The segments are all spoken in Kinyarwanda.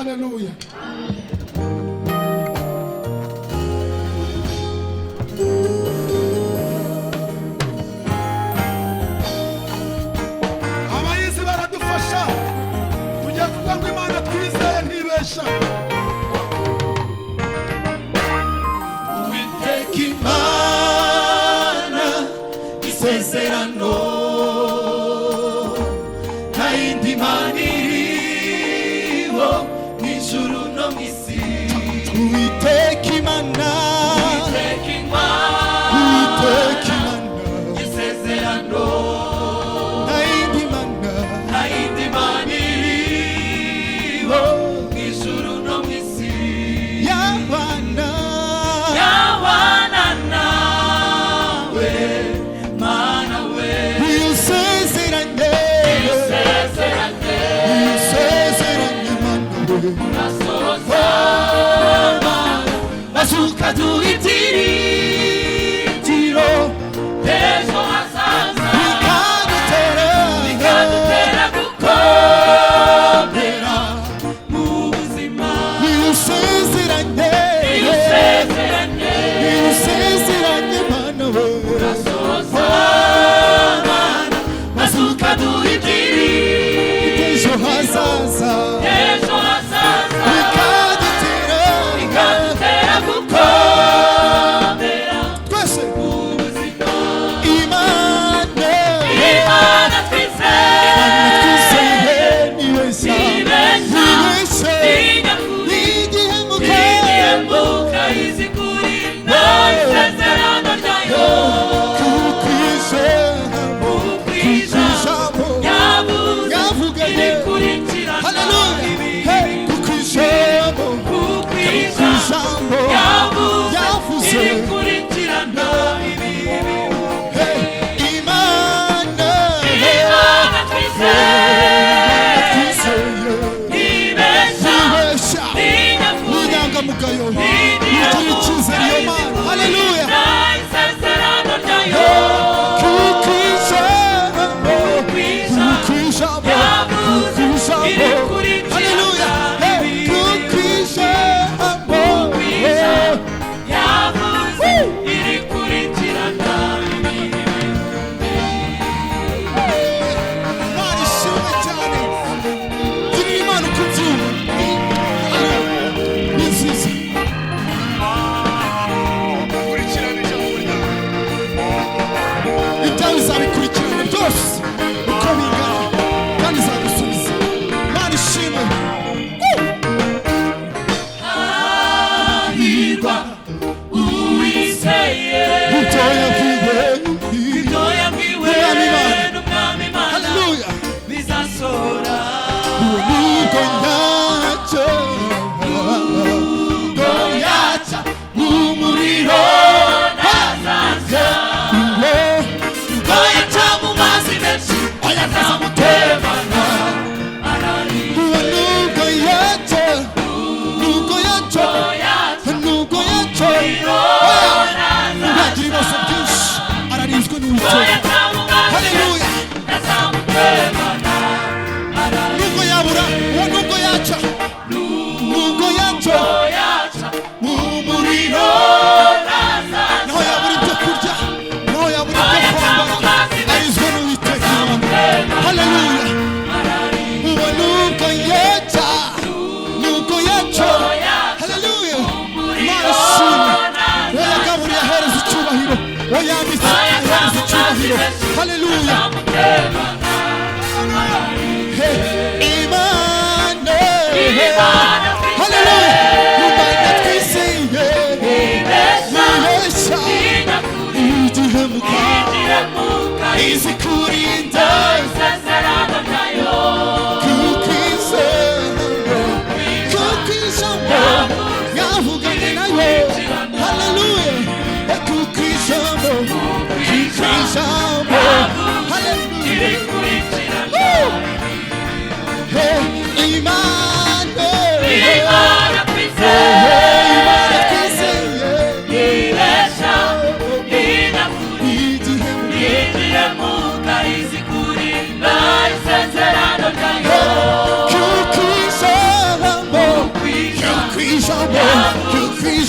haleluya. Abayizi baradufasha kujya kuvuga ngo Imana twizeye ntibesha. Uwiteka Imana isezerano nta yindi Mana iriho mw'ijuru no mw'isi. Uwiteka Imana isezerano nta yindi Mana iriho mw'ijuru no mw'isi. Yabana nawe Mana we, uyisezeranye Mana we, urasohoza maze ukaduha ibyiringiro ejo hazaza, bikadutera gukomera mu buzima. Uyisezeranye Mana we, urasohoza Mana maze ukaduha ibyiringiro ejo hazaza, bikadutera gukomera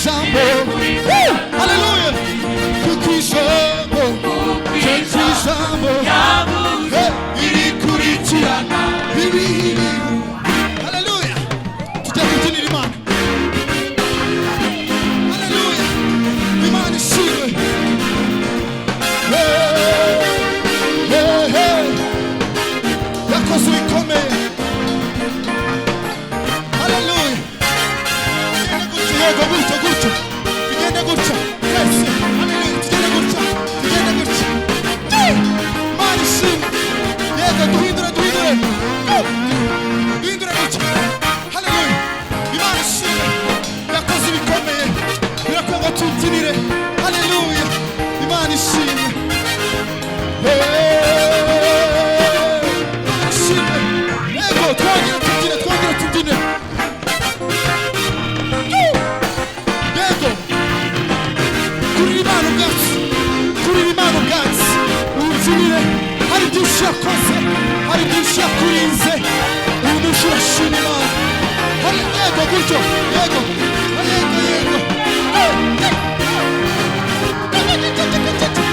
ijambo haleluya kuko ijambo irikurikirana ibihe haleluya tujya kubyinira Imana haleluya Imana ishimwe yakoze ibikomeye haleluya yego gutyo gutyo tugende gutyo twese haleluya tugende gutyo Imana ishimwe yego duhindure gutyo haleluya Imana ishimwe yakoze ibikomeye birakwanga tubyinire haleluya Imana ishimwe ishimwe yego twongere tubyine kurira Imana ubwatsi ubyinire hari byinshi yakoze hari byinshi yakurinze uyu munsi urashima Imana hari yego gutyo yego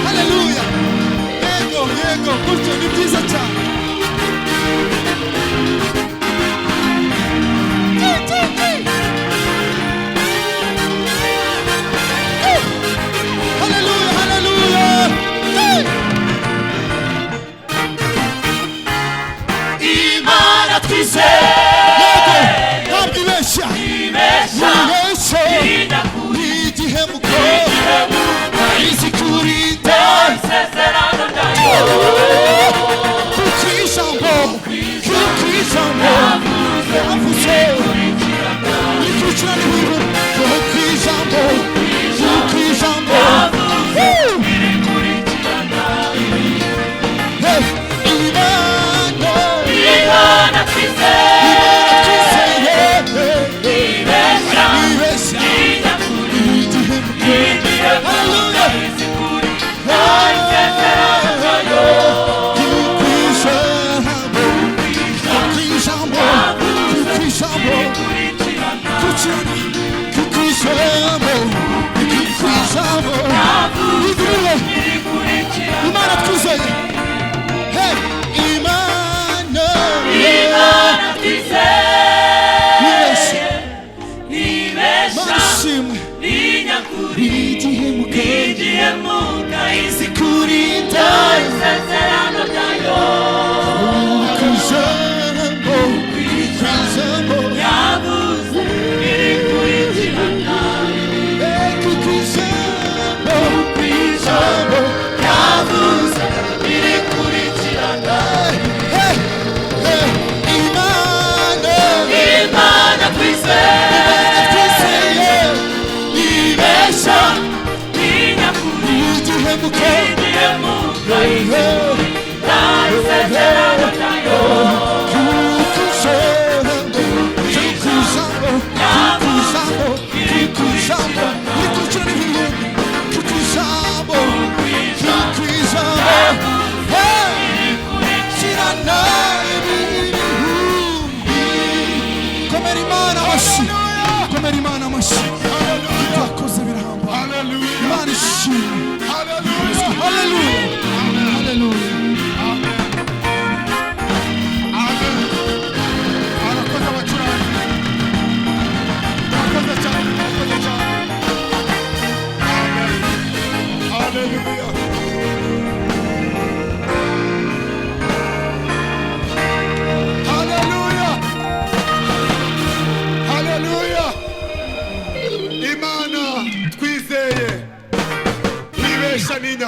haleluya yego gutyo ni byiza cyane Imana twizeye